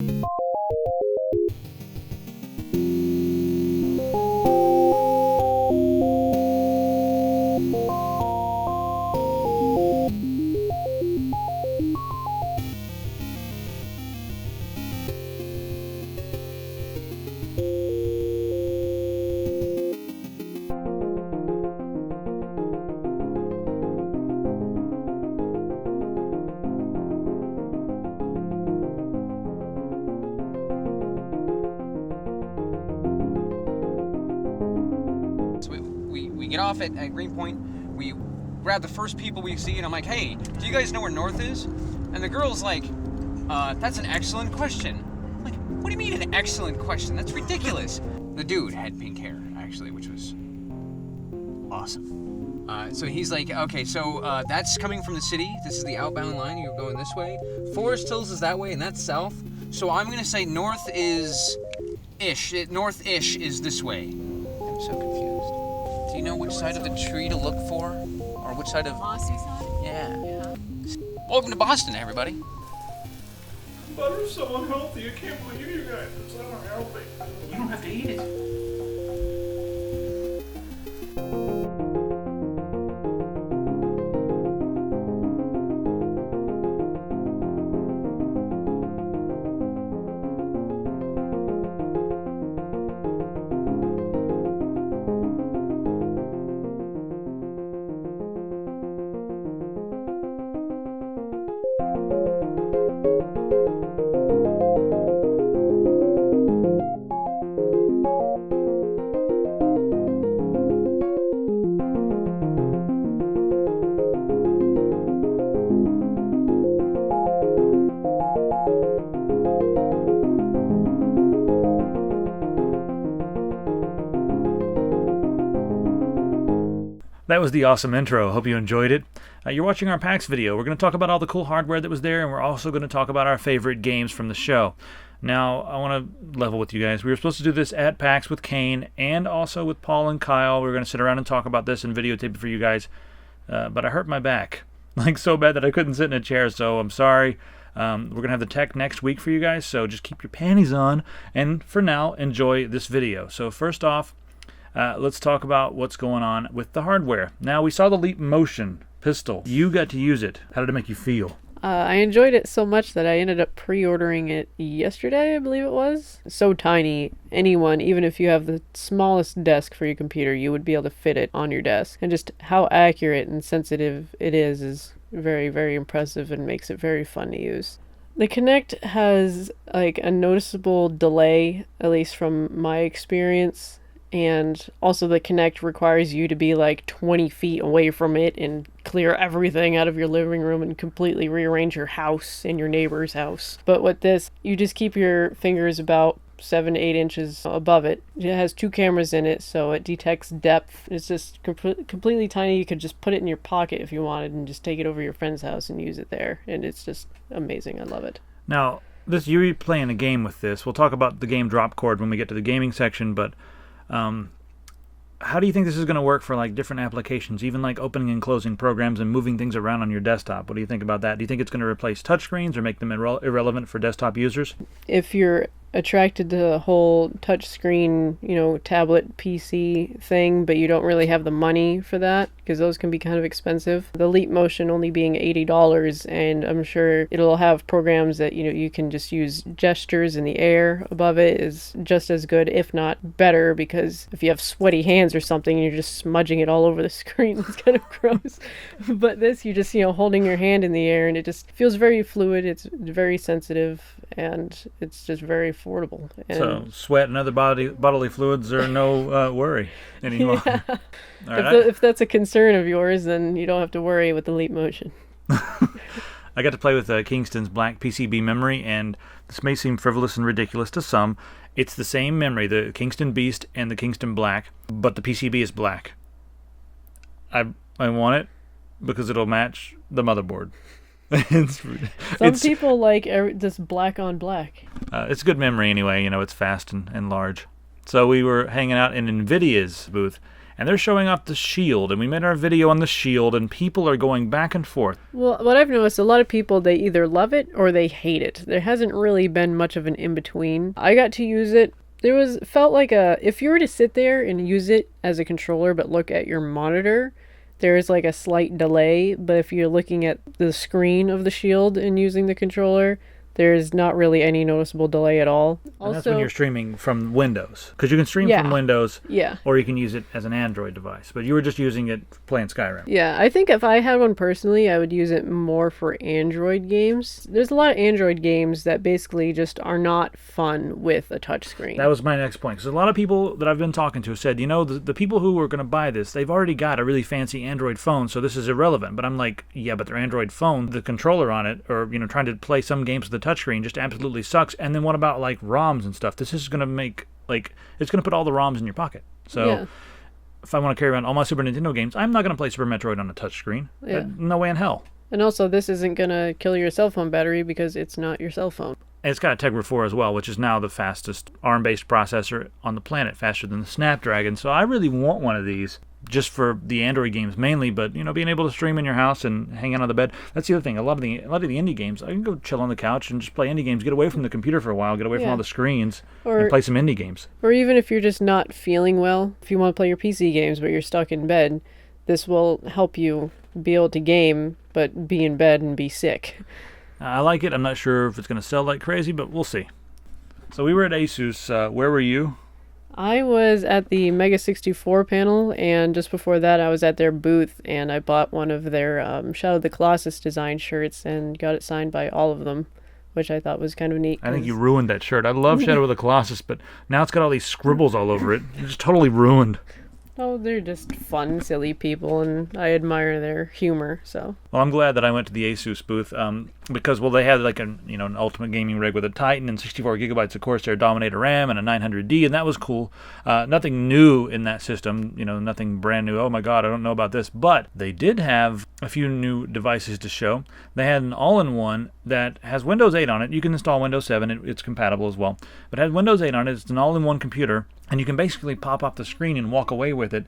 We get off at Greenpoint, we grab the first people we see, and I'm like, hey, do you guys know where North is? And the girl's like, that's an excellent question. I'm like, what do you mean an excellent question? That's ridiculous. The dude had pink hair, actually, which was awesome. So he's like, okay, so that's coming from the city. This is the outbound line. You're going this way. Forest Hills is that way, and that's south. So I'm going to say north is ish. North-ish is this way. I'm so confused. Do you know which side of the tree to look for? Or which side of... Mossy side? Yeah. Welcome to Boston, everybody. Butter's so unhealthy. I can't believe you guys. It's so unhealthy. You don't have to eat it. That was the awesome intro. Hope you enjoyed it. You're watching our PAX video. We're going to talk about all the cool hardware that was there, and we're also going to talk about our favorite games from the show. Now, I want to level with you guys. We were supposed to do this at PAX with Kane and also with Paul and Kyle. We were going to sit around and talk about this and videotape it for you guys, but I hurt my back. Like, so bad that I couldn't sit in a chair, so I'm sorry. We're going to have the tech next week for you guys, so just keep your panties on, and for now, enjoy this video. So first off, let's talk about what's going on with the hardware. Now, we saw the Leap Motion pistol. You got to use it. How did it make you feel? I enjoyed it so much that I ended up pre-ordering it yesterday, I believe it was. So tiny, anyone, even if you have the smallest desk for your computer, you would be able to fit it on your desk. And just how accurate and sensitive it is very, very impressive and makes it very fun to use. The Kinect has like a noticeable delay, at least from my experience. And also the Kinect requires you to be like 20 feet away from it and clear everything out of your living room and completely rearrange your house and your neighbor's house. But with this, you just keep your fingers about 7 to 8 inches above it. It has 2 cameras in it, so it detects depth. It's just completely tiny. You could just put it in your pocket if you wanted and just take it over to your friend's house and use it there. And it's just amazing. I love it. Now, you're playing a game with this. We'll talk about the game Drop Chord when we get to the gaming section, but how do you think this is going to work for like different applications, even like opening and closing programs and moving things around on your desktop? What do you think about that? Do you think it's going to replace touchscreens or make them irrelevant for desktop users? If you're attracted to the whole touchscreen, tablet PC thing, but you don't really have the money for that, because those can be kind of expensive. The Leap Motion only being $80, and I'm sure it'll have programs that, you can just use gestures in the air above it is just as good, if not better, because if you have sweaty hands or something, you're just smudging it all over the screen. It's kind of gross. But this, you just, holding your hand in the air, and it just feels very fluid. It's very sensitive, and it's just very affordable. And so sweat and other bodily fluids are no worry anymore. Yeah. All right, if that's a concern of yours, then you don't have to worry with the Leap Motion. I got to play with Kingston's black PCB memory, and this may seem frivolous and ridiculous to some. It's the same memory, the Kingston Beast and the Kingston Black, but the PCB is black. I want it because it'll match the motherboard. Some people like just black on black. It's good memory anyway. It's fast and large. So we were hanging out in Nvidia's booth, and they're showing off the Shield, and we made our video on the Shield, and people are going back and forth. Well, what I've noticed, a lot of people, they either love it or they hate it. There hasn't really been much of an in-between. I got to use it. Felt like if you were to sit there and use it as a controller but look at your monitor, there is like a slight delay, but if you're looking at the screen of the Shield and using the controller, there's not really any noticeable delay at all. And that's when you're streaming from Windows. Because you can stream from Windows, or you can use it as an Android device. But you were just using it playing Skyrim. Yeah, I think if I had one personally, I would use it more for Android games. There's a lot of Android games that basically just are not fun with a touchscreen. That was my next point. Because a lot of people that I've been talking to said, the people who are going to buy this, they've already got a really fancy Android phone, so this is irrelevant. But I'm like, yeah, but their Android phone, the controller on it, or trying to play some games with the touchscreen just absolutely sucks. And then what about like ROMs and stuff? This is going to make it's going to put all the ROMs in your pocket. So if I want to carry around all my Super Nintendo games, I'm not going to play Super Metroid on a touchscreen. No way in hell. And also, this isn't going to kill your cell phone battery because it's not your cell phone. And it's got a Tegra 4 as well, which is now the fastest ARM-based processor on the planet, faster than the Snapdragon. So I really want one of these, just for the Android games mainly, but being able to stream in your house and hang out on the bed. That's the other thing. A lot of the indie games, I can go chill on the couch and just play indie games, get away from the computer for a while, get away from all the screens, and play some indie games. Or even if you're just not feeling well, if you want to play your PC games but you're stuck in bed, this will help you be able to game but be in bed and be sick. I like it. I'm not sure if it's going to sell like crazy, but we'll see. So we were at Asus. Where were you? I was at the Mega 64 panel, and just before that I was at their booth, and I bought one of their Shadow of the Colossus design shirts and got it signed by all of them, which I thought was kind of neat. I think you ruined that shirt. I love Shadow of the Colossus, but now it's got all these scribbles all over it. It's totally ruined. Oh, they're just fun, silly people, and I admire their humor, so. Well, I'm glad that I went to the Asus booth, because, they had like an ultimate gaming rig with a Titan and 64 gigabytes of Corsair Dominator RAM and a 900D, and that was cool. Nothing new in that system, nothing brand new. Oh my God, I don't know about this. But they did have a few new devices to show. They had an all-in-one that has Windows 8 on it. You can install Windows 7, it's compatible as well. But it has Windows 8 on it. It's an all-in-one computer, and you can basically pop off the screen and walk away with it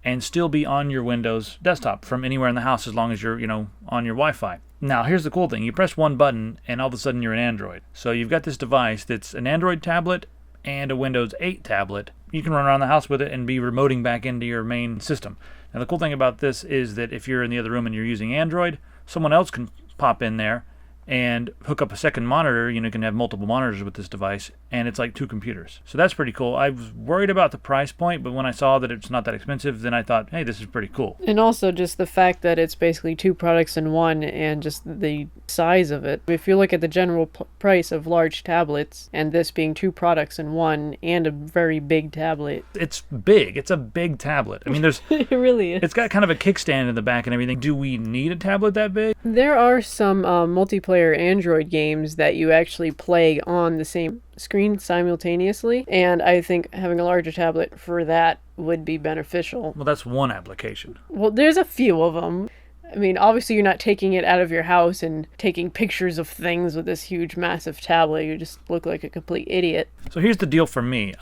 and still be on your Windows desktop from anywhere in the house as long as you're, on your Wi-Fi. Now, here's the cool thing. You press one button, and all of a sudden you're an Android. So you've got this device that's an Android tablet and a Windows 8 tablet. You can run around the house with it and be remoting back into your main system. Now, the cool thing about this is that if you're in the other room and you're using Android, someone else can pop in there and hook up a second monitor. You can have multiple monitors with this device, and it's like two computers. So that's pretty cool. I was worried about the price point, but when I saw that it's not that expensive, then I thought, hey, this is pretty cool. And also just the fact that it's basically two products in one, and just the size of it. If you look at the general price of large tablets, and this being two products in one, and a very big tablet. It's big. It's a big tablet. I mean, there's... It really is. It's got kind of a kickstand in the back and everything. Do we need a tablet that big? There are some multiplayer Android games that you actually play on the same screen simultaneously, and I think having a larger tablet for that would be beneficial. Well, that's one application. Well, there's a few of them. I mean, obviously you're not taking it out of your house and taking pictures of things with this huge, massive tablet. You just look like a complete idiot. So here's the deal for me.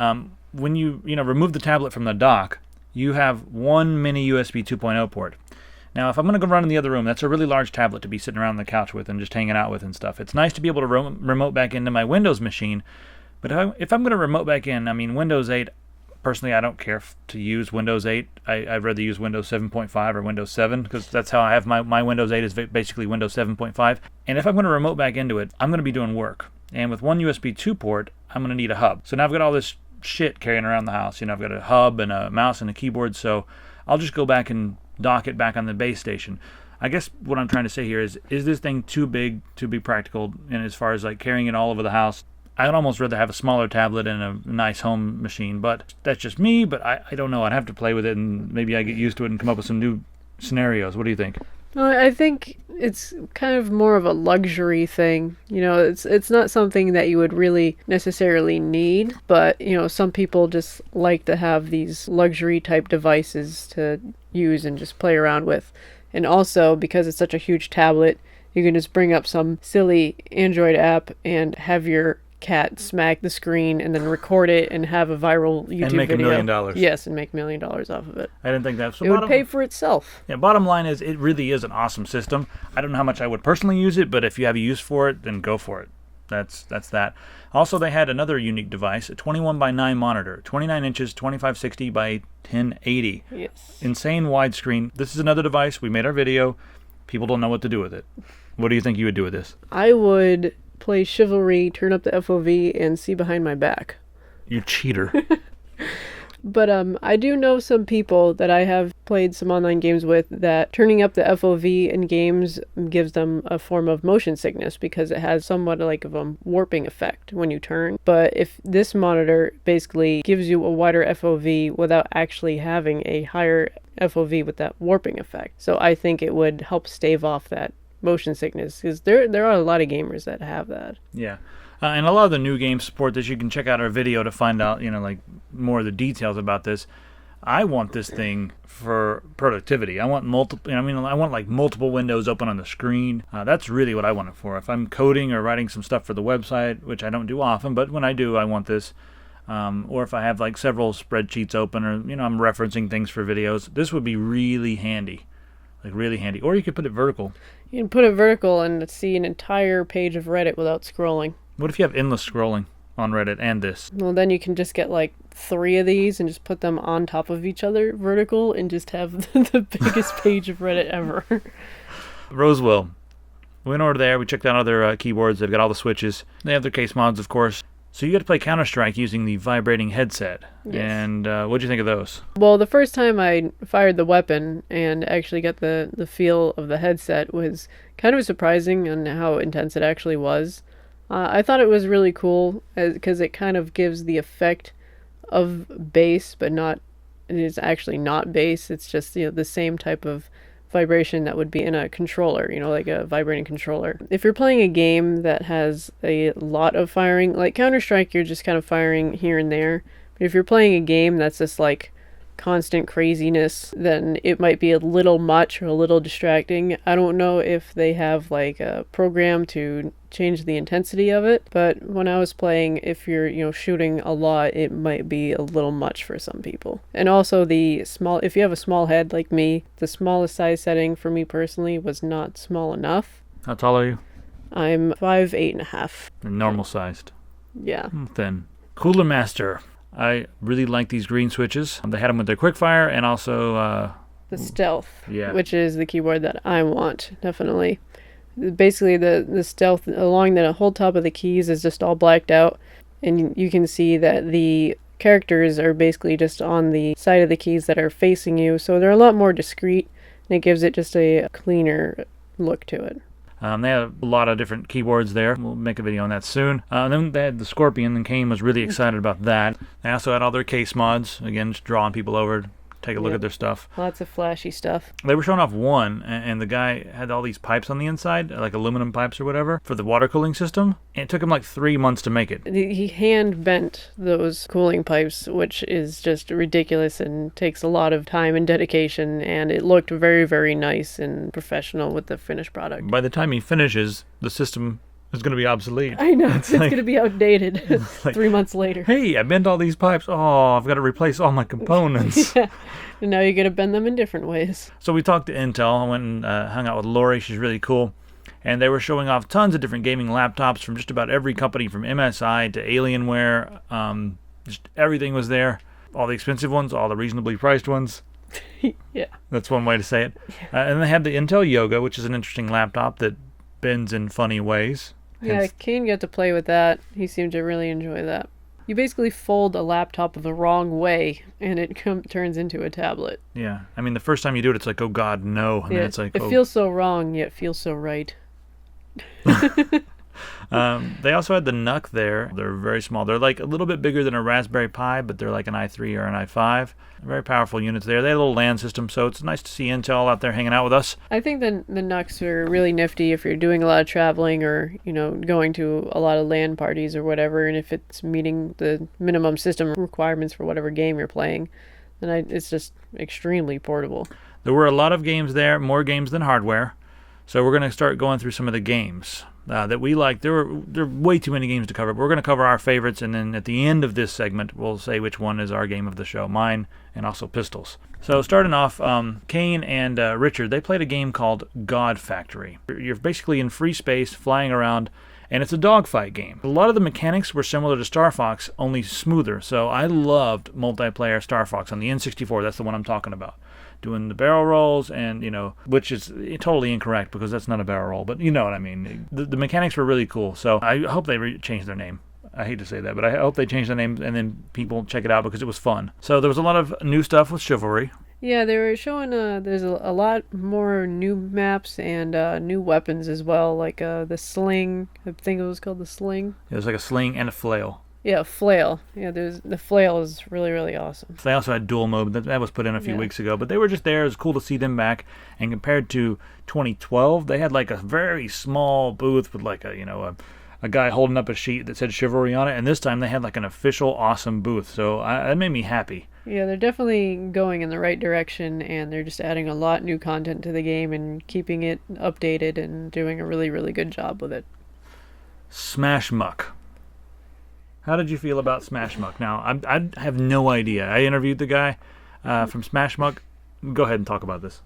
When you remove the tablet from the dock, you have one mini USB 2.0 port. Now, if I'm going to go run in the other room, that's a really large tablet to be sitting around on the couch with and just hanging out with and stuff. It's nice to be able to remote back into my Windows machine, but if I'm going to remote back in, Windows 8, personally, I don't care to use Windows 8. I'd rather use Windows 7.5 or Windows 7, because that's how I have my Windows 8 is basically Windows 7.5. And if I'm going to remote back into it, I'm going to be doing work. And with one USB 2 port, I'm going to need a hub. So now I've got all this shit carrying around the house. I've got a hub and a mouse and a keyboard, so I'll just go back and dock it back on the base station. I guess what I'm trying to say here is this thing too big to be practical, and as far as like carrying it all over the house? I'd almost rather have a smaller tablet and a nice home machine, but that's just me. But I don't know. I'd have to play with it, and maybe I get used to it and come up with some new scenarios. What do you think? I think it's kind of more of a luxury thing. It's not something that you would really necessarily need, but some people just like to have these luxury type devices to use and just play around with. And also, because it's such a huge tablet, you can just bring up some silly Android app and have your cat smack the screen and then record it and have a viral YouTube And make video. $1 million. Yes, and make $1 million off of it. I didn't think that. So It would pay for itself. Yeah, bottom line is it really is an awesome system. I don't know how much I would personally use it, but if you have a use for it, then go for it. That's that. Also, they had another unique device, a 21:9 monitor, 29 inches, 2560 by 1080. Yes. Insane widescreen. This is another device. We made our video. People don't know what to do with it. What do you think you would do with this? I would play Chivalry, turn up the FOV, and see behind my back. You cheater. But I do know some people that I have played some online games with that turning up the FOV in games gives them a form of motion sickness because it has somewhat like of a warping effect when you turn. But if this monitor basically gives you a wider FOV without actually having a higher FOV with that warping effect. So I think it would help stave off that motion sickness because there are a lot of gamers that have that. Yeah. And a lot of the new games support this. You can check out our video to find out, like more of the details about this. I want this thing for productivity. I want I want like multiple windows open on the screen. That's really what I want it for. If I'm coding or writing some stuff for the website, which I don't do often, but when I do, I want this. Or if I have like several spreadsheets open, or I'm referencing things for videos, this would be really handy. Like really handy. Or you could put it vertical. You can put it vertical and see an entire page of Reddit without scrolling. What if you have endless scrolling on Reddit and this? Well, then you can just get like 3 of these and just put them on top of each other vertical and just have the biggest page of Reddit ever. Roswell. We went over there. We checked out other keyboards. They've got all the switches. They have their case mods, of course. So you got to play Counter-Strike using the vibrating headset. Yes. And what'd you think of those? Well, the first time I fired the weapon and actually got the feel of the headset was kind of surprising on how intense it actually was. I thought it was really cool because it kind of gives the effect of bass, but it is actually not bass. It's just the same type of vibration that would be in a controller, like a vibrating controller. If you're playing a game that has a lot of firing, like Counter-Strike, you're just kind of firing here and there. But if you're playing a game that's just like constant craziness, then it might be a little much or a little distracting. I don't know if they have like a program to change the intensity of it, but when I was playing, if you're shooting a lot, it might be a little much for some people. And also if you have a small head like me, the smallest size setting for me personally was not small enough. How tall are you? I'm 5'8.5". Normal sized. Yeah. Thin. Cooler Master. I really like these green switches. They had them with their quickfire and also the stealth, yeah, which is the keyboard that I want, definitely. Basically, the stealth along the whole top of the keys is just all blacked out, and you can see that the characters are basically just on the side of the keys that are facing you, so they're a lot more discreet, and it gives it just a cleaner look to it. They have a lot of different keyboards there. We'll make a video on that soon. Then they had the Scorpion, and Kane was really excited about that. They also had all their case mods. Again, just drawing people over, take a look at their stuff. Lots of flashy stuff. They were showing off one, and the guy had all these pipes on the inside, like aluminum pipes or whatever, for the water cooling system. And it took him like 3 months to make it. He hand bent those cooling pipes, which is just ridiculous and takes a lot of time and dedication, and it looked very, very nice and professional with the finished product. By the time he finishes, the system is going to be obsolete. I know, it's going to be outdated like, 3 months later. Hey, I bent all these pipes. Oh, I've got to replace all my components. Yeah. And now you got to bend them in different ways. So we talked to Intel. I went and hung out with Lori. She's really cool. And they were showing off tons of different gaming laptops from just about every company, from MSI to Alienware. Just everything was there. All the expensive ones, all the reasonably priced ones. Yeah. That's one way to say it. And they had the Intel Yoga, which is an interesting laptop that bends in funny ways. Yeah, Kane got to play with that. He seemed to really enjoy that. You basically fold a laptop the wrong way, and it turns into a tablet. Yeah. I mean, the first time you do it, it's like, oh, God, no. And then it's like, it feels so wrong, yet feels so right. They also had the NUC there. They're very small. They're like a little bit bigger than a Raspberry Pi, but they're like an i3 or an i5. Very powerful units there. They had a little LAN system, so it's nice to see Intel out there hanging out with us. I think the NUCs are really nifty if you're doing a lot of traveling or, going to a lot of LAN parties or whatever, and if it's meeting the minimum system requirements for whatever game you're playing, then it's just extremely portable. There were a lot of games there, more games than hardware. So we're going to start going through some of the games. that we like. There are way too many games to cover, but we're going to cover our favorites, and then at the end of this segment, we'll say which one is our game of the show, mine and also Pistols. So starting off, Kane and Richard, they played a game called God Factory. You're basically in free space, flying around, and it's a dogfight game. A lot of the mechanics were similar to Star Fox, only smoother. So I loved multiplayer Star Fox on the N64. That's the one I'm talking about. Doing the barrel rolls and, which is totally incorrect because that's not a barrel roll, but you know what I mean. The mechanics were really cool. So I hope they change their name. I hate to say that, but I hope they change the name and then people check it out because it was fun. So there was a lot of new stuff with Chivalry. Yeah, they were showing there's a lot more new maps and new weapons as well, like the sling. I think it was called the sling. It was like a sling and a flail. Yeah, flail. Yeah, the flail is really, really awesome. They also had dual mode. That was put in a few weeks ago, but they were just there. It was cool to see them back. And compared to 2012, they had like a very small booth with like a guy holding up a sheet that said Chivalry on it. And this time they had like an official awesome booth. So that made me happy. Yeah, they're definitely going in the right direction, and they're just adding a lot new content to the game and keeping it updated and doing a really, really good job with it. Smash Muck. How did you feel about Smash Muck? Now, I have no idea. I interviewed the guy from Smash Muck. Go ahead and talk about this.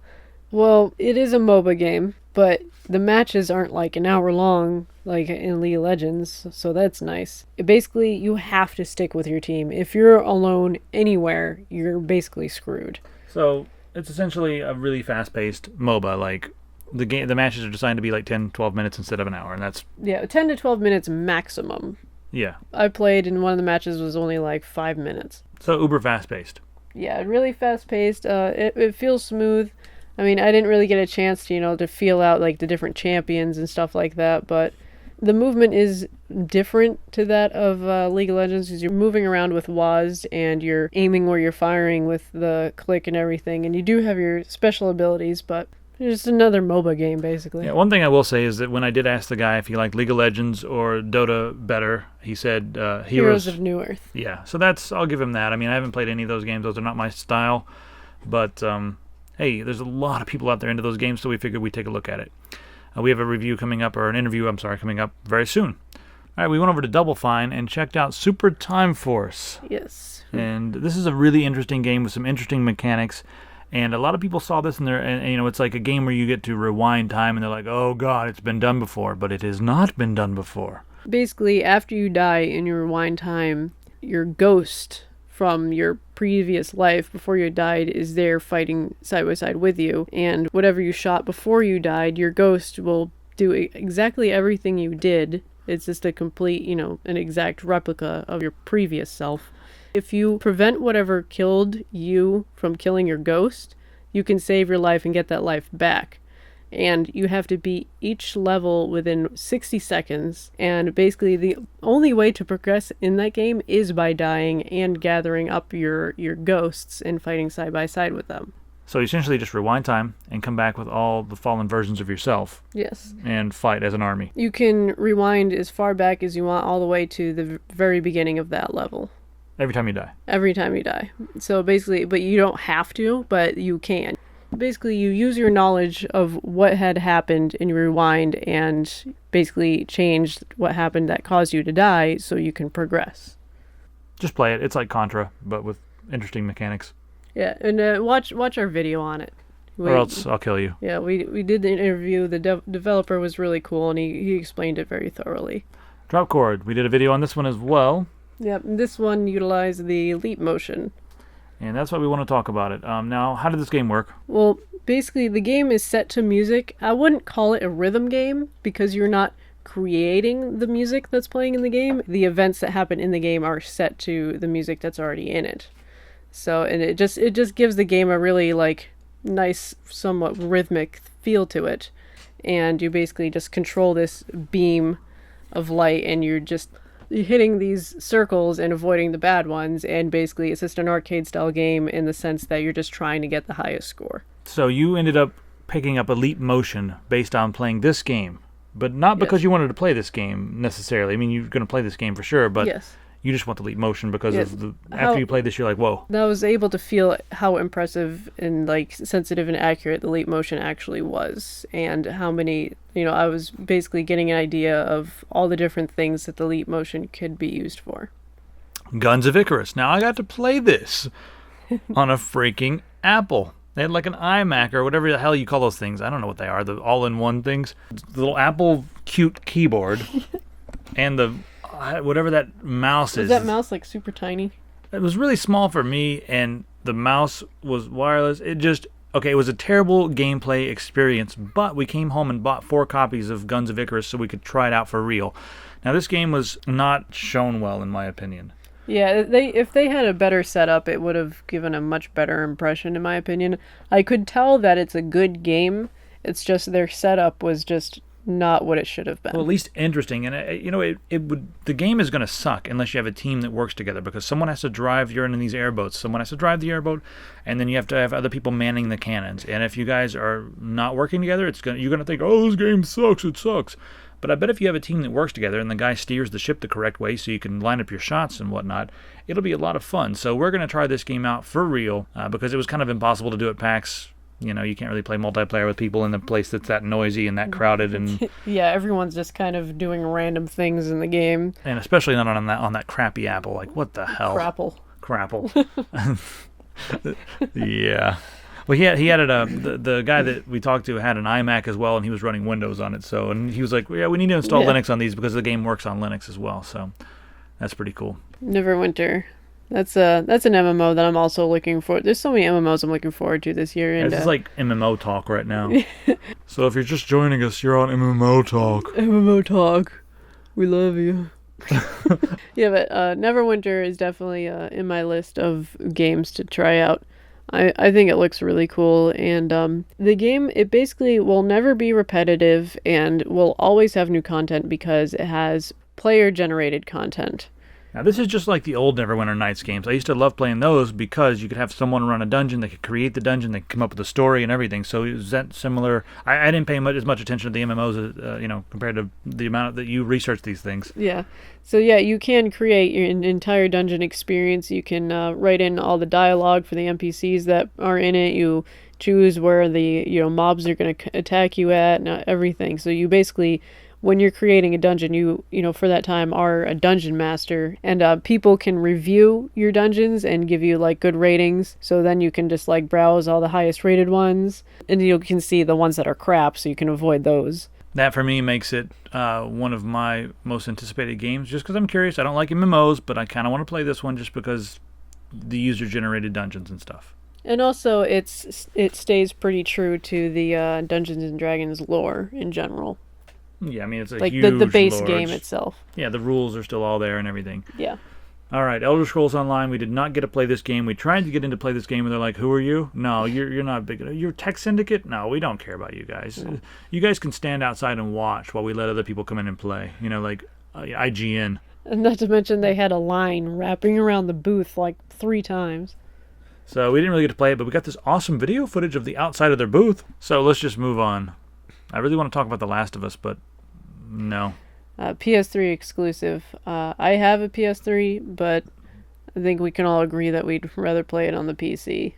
Well, it is a MOBA game, but the matches aren't like an hour long like in League of Legends, so that's nice. Basically, you have to stick with your team. If you're alone anywhere, you're basically screwed. So, it's essentially a really fast-paced MOBA. Like, the matches are designed to be like 10, 12 minutes instead of an hour, and that's... Yeah, 10 to 12 minutes maximum. Yeah. I played, and one of the matches was only like 5 minutes. So uber fast-paced. Yeah, really fast-paced. It feels smooth. I mean, I didn't really get a chance to, to feel out like the different champions and stuff like that, but the movement is different to that of League of Legends because you're moving around with WASD and you're aiming where you're firing with the click and everything, and you do have your special abilities, but it's just another MOBA game, basically. Yeah, one thing I will say is that when I did ask the guy if he liked League of Legends or Dota better, he said Heroes of New Earth. Yeah, so I'll give him that. I mean, I haven't played any of those games. Those are not my style. But, hey, there's a lot of people out there into those games, so we figured we'd take a look at it. We have an interview coming up very soon. All right, we went over to Double Fine and checked out Super Time Force. Yes. And this is a really interesting game with some interesting mechanics. And a lot of people saw this and it's like a game where you get to rewind time and they're like, oh God, it's been done before. But it has not been done before. Basically, after you die in your rewind time, your ghost from your previous life before you died is there fighting side by side with you. And whatever you shot before you died, your ghost will do exactly everything you did. It's just a complete, an exact replica of your previous self. If you prevent whatever killed you from killing your ghost, you can save your life and get that life back. And you have to beat each level within 60 seconds. And basically the only way to progress in that game is by dying and gathering up your ghosts and fighting side by side with them. So you essentially just rewind time and come back with all the fallen versions of yourself. Yes. And fight as an army. You can rewind as far back as you want all the way to the very beginning of that level. Every time you die. Every time you die. So basically, but you don't have to, but you can. Basically, you use your knowledge of what had happened and you rewind and basically change what happened that caused you to die so you can progress. Just play it. It's like Contra, but with interesting mechanics. Yeah, and watch our video on it. Or else I'll kill you. Yeah, we did the interview. The developer was really cool, and he explained it very thoroughly. Drop Chord. We did a video on this one as well. Yep, this one utilized the leap motion. And that's why we want to talk about it. Now, how did this game work? Well, basically, the game is set to music. I wouldn't call it a rhythm game because you're not creating the music that's playing in the game. The events that happen in the game are set to the music that's already in it. So, and it just gives the game a really, nice, somewhat rhythmic feel to it. And you basically just control this beam of light, and you're hitting these circles and avoiding the bad ones, and basically it's just an arcade style game in the sense that you're just trying to get the highest score. So you ended up picking up a leap motion based on playing this game, but not because you wanted to play this game necessarily. I mean, you're going to play this game for sure, but yes. You just want the leap motion because Yeah, of after you play this, you're like, whoa. I was able to feel how impressive and like sensitive and accurate the leap motion actually was, and how many, I was basically getting an idea of all the different things that the leap motion could be used for. Guns of Icarus. Now I got to play this on a freaking Apple. They had like an iMac or whatever the hell you call those things. I don't know what they are. The all-in-one things. The little Apple cute keyboard and the whatever that mouse is. Is that mouse like super tiny? It was really small for me, and the mouse was wireless. It was a terrible gameplay experience, but we came home and bought 4 copies of Guns of Icarus so we could try it out for real. Now, this game was not shown well, in my opinion. Yeah, if they had a better setup, it would have given a much better impression, in my opinion. I could tell that it's a good game. It's just their setup was just not what it should have been. Well, at least interesting, and the game is going to suck unless you have a team that works together, because someone has to drive. You're in these airboats. Someone has to drive the airboat, and then you have to have other people manning the cannons. And if you guys are not working together, you're going to think, oh, this game sucks. It sucks. But I bet if you have a team that works together and the guy steers the ship the correct way so you can line up your shots and whatnot, it'll be a lot of fun. So we're going to try this game out for real because it was kind of impossible to do at PAX. You can't really play multiplayer with people in a place that's that noisy and that crowded. And yeah, everyone's just kind of doing random things in the game. And especially not on that crappy Apple. Like, what the hell? Crapple. Yeah. Well, he had it. The guy that we talked to had an iMac as well, and he was running Windows on it. And he was like, "Yeah, we need to install Linux on these because the game works on Linux as well." So that's pretty cool. Neverwinter. That's an MMO that I'm also looking for. There's so many MMOs I'm looking forward to this year. And this is like MMO talk right now. So if you're just joining us, you're on MMO talk. MMO talk. We love you. Yeah, but Neverwinter is definitely in my list of games to try out. I think it looks really cool, and the game, it basically will never be repetitive and will always have new content because it has player-generated content. Now, this is just like the old Neverwinter Nights games. I used to love playing those because you could have someone run a dungeon, they could create the dungeon, they could come up with a story and everything. So is that similar? I didn't pay as much attention to the MMOs, compared to the amount that you research these things. Yeah. So yeah, you can create your entire dungeon experience. You can write in all the dialogue for the NPCs that are in it. You choose where the mobs are going to attack you at and everything. So you basically, when you're creating a dungeon, you for that time are a dungeon master, and people can review your dungeons and give you like good ratings. So then you can just like browse all the highest rated ones, and you can see the ones that are crap, so you can avoid those. That for me makes it one of my most anticipated games, just because I'm curious. I don't like MMOs, but I kind of want to play this one just because the user-generated dungeons and stuff. And also, it stays pretty true to the Dungeons and Dragons lore in general. Yeah, I mean, it's a like huge the base lore. game itself. Yeah, the rules are still all there and everything. Yeah. All right, Elder Scrolls Online. We did not get to play this game. We tried to get into play this game, and they're like, "Who are you? No, you're not big enough. You're Tech Syndicate. No, we don't care about you guys. No. You guys can stand outside and watch while we let other people come in and play. Like IGN." And not to mention they had a line wrapping around the booth like 3 times. So we didn't really get to play it, but we got this awesome video footage of the outside of their booth. So let's just move on. I really want to talk about The Last of Us, but no. PS3 exclusive. I have a PS3, but I think we can all agree that we'd rather play it on the PC.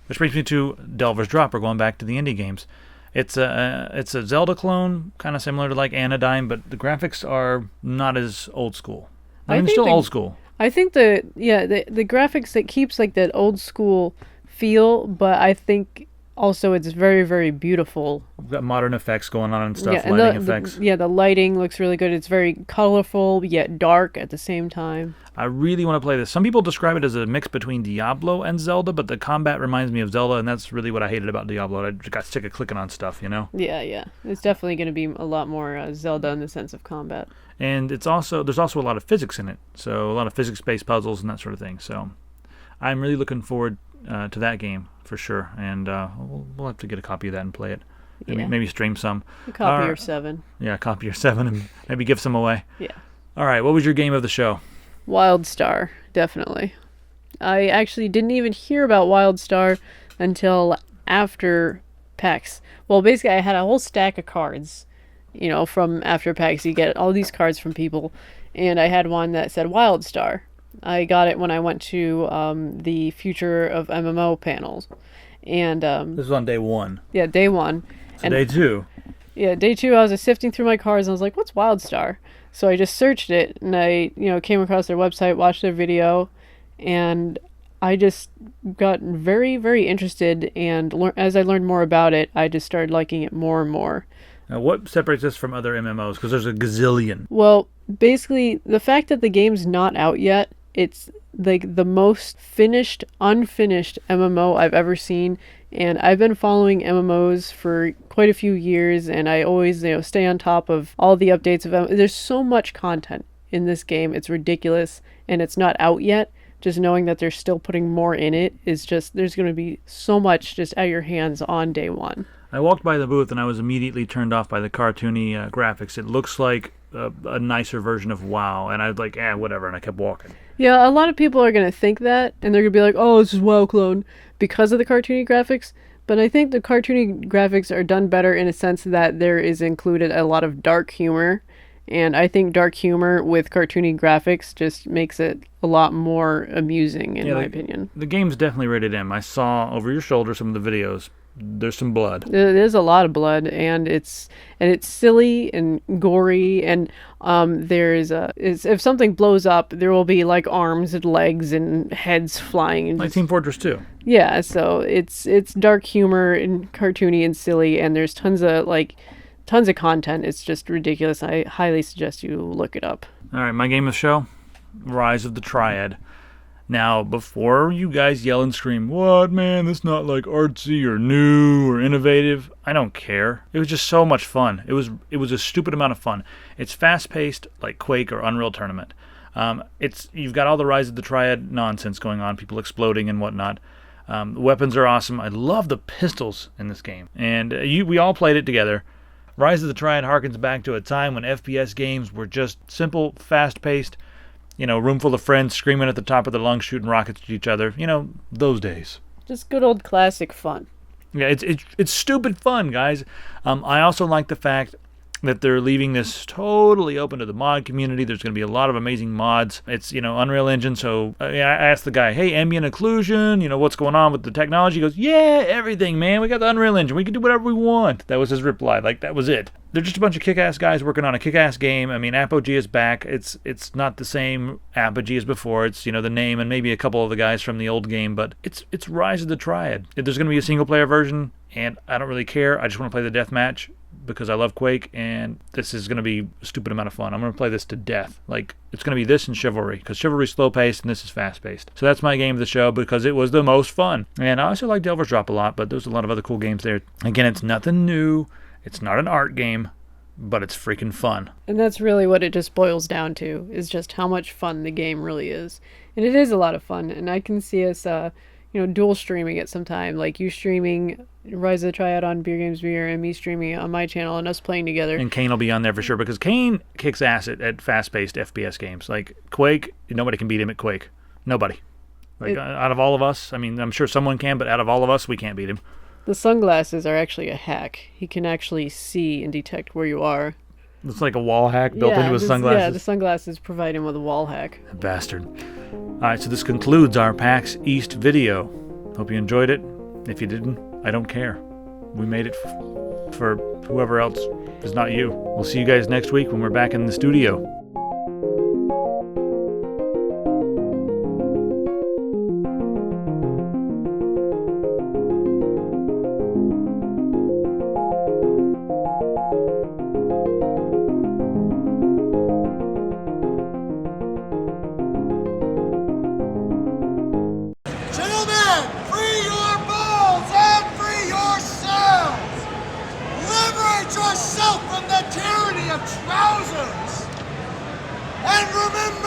Which brings me to Delver's Drop. We're going back to the indie games. It's a Zelda clone, kind of similar to like Anodyne, but the graphics are not as old school. I mean, still old school. I think the graphics, it keeps like that old school feel, but I think also it's very, very beautiful. We've got modern effects going on and stuff, yeah, lighting effects. The lighting looks really good. It's very colorful yet dark at the same time. I really want to play this. Some people describe it as a mix between Diablo and Zelda, but the combat reminds me of Zelda, and that's really what I hated about Diablo. I just got sick of clicking on stuff, Yeah. It's definitely going to be a lot more Zelda in the sense of combat. And there's also a lot of physics in it, so a lot of physics-based puzzles and that sort of thing. So I'm really looking forward to that game for sure, and we'll have to get a copy of that and play it. Maybe stream some. Copy your 7. Yeah, copy your 7 and maybe give some away. Yeah. All right, what was your game of the show? Wildstar, definitely. I actually didn't even hear about Wildstar until after PAX. Well, basically, I had a whole stack of cards, from after PAX. You get all these cards from people, and I had one that said Wildstar. I got it when I went to the Future of MMO panels. And This was on day 1. yeah, day 1. So day 2. Yeah, day 2, I was just sifting through my cards and I was like, what's Wildstar? So I just searched it and I, came across their website, watched their video, and I just got very, very interested. And as I learned more about it, I just started liking it more and more. Now, what separates this from other MMOs? Because there's a gazillion. Well, basically, the fact that the game's not out yet, it's like the most unfinished MMO I've ever seen. And I've been following MMOs for quite a few years, and I always, stay on top of all the updates of MMOs. There's so much content in this game. It's ridiculous, and it's not out yet. Just knowing that they're still putting more in it is just, there's going to be so much just at your hands on day 1. I walked by the booth and I was immediately turned off by the cartoony graphics. It looks like a nicer version of WoW, and I was like, whatever, and I kept walking. Yeah, a lot of people are going to think that, and they're going to be like, oh, this is WoW clone because of the cartoony graphics. But I think the cartoony graphics are done better in a sense that there is included a lot of dark humor. And I think dark humor with cartoony graphics just makes it a lot more amusing, in my opinion. The game's definitely rated M. I saw over your shoulder some of the videos. There's some blood. There's a lot of blood, and it's silly and gory, and if something blows up, there will be like arms and legs and heads flying. And Like Team Fortress 2. Yeah, so it's dark humor and cartoony and silly, and there's tons of content. It's just ridiculous. I highly suggest you look it up. All right, my game of the show, Rise of the Triad. Now, before you guys yell and scream, what, man, that's not like artsy or new or innovative, I don't care. It was just so much fun. It was a stupid amount of fun. It's fast-paced, like Quake or Unreal Tournament. You've got all the Rise of the Triad nonsense going on, people exploding and whatnot. The weapons are awesome. I love the pistols in this game. And we all played it together. Rise of the Triad harkens back to a time when FPS games were just simple, fast-paced, room full of friends screaming at the top of their lungs, shooting rockets at each other. Those days. Just good old classic fun. Yeah, it's stupid fun, guys. I also like the fact that they're leaving this totally open to the mod community. There's going to be a lot of amazing mods. It's, Unreal Engine, so I asked the guy, hey, ambient occlusion, what's going on with the technology? He goes, yeah, everything, man. We got the Unreal Engine. We can do whatever we want. That was his reply. Like, that was it. They're just a bunch of kick-ass guys working on a kick-ass game. I mean, Apogee is back. It's not the same Apogee as before. It's, the name and maybe a couple of the guys from the old game, but it's Rise of the Triad. There's going to be a single-player version, and I don't really care. I just want to play the deathmatch because I love Quake, and this is going to be a stupid amount of fun. I'm going to play this to death. Like, it's going to be this and Chivalry, because Chivalry's slow-paced and this is fast-paced. So that's my game of the show because it was the most fun. And I also like Delver's Drop a lot, but there's a lot of other cool games there. Again, it's nothing new. It's not an art game, but it's freaking fun. And that's really what it just boils down to, is just how much fun the game really is. And it is a lot of fun, and I can see us, dual streaming it sometime, like you streaming Rise of the Triad on Beer Games Beer and me streaming it on my channel and us playing together. And Kane will be on there for sure, because Kane kicks ass at fast-paced FPS games. Like Quake, nobody can beat him at Quake. Nobody. Out of all of us, I mean, I'm sure someone can, but out of all of us, we can't beat him. The sunglasses are actually a hack. He can actually see and detect where you are. It's like a wall hack built into his sunglasses. Yeah, the sunglasses provide him with a wall hack. Bastard. Alright, so this concludes our PAX East video. Hope you enjoyed it. If you didn't, I don't care. We made it for whoever else is not you. We'll see you guys next week when we're back in the studio. Yourself from the tyranny of trousers! And remember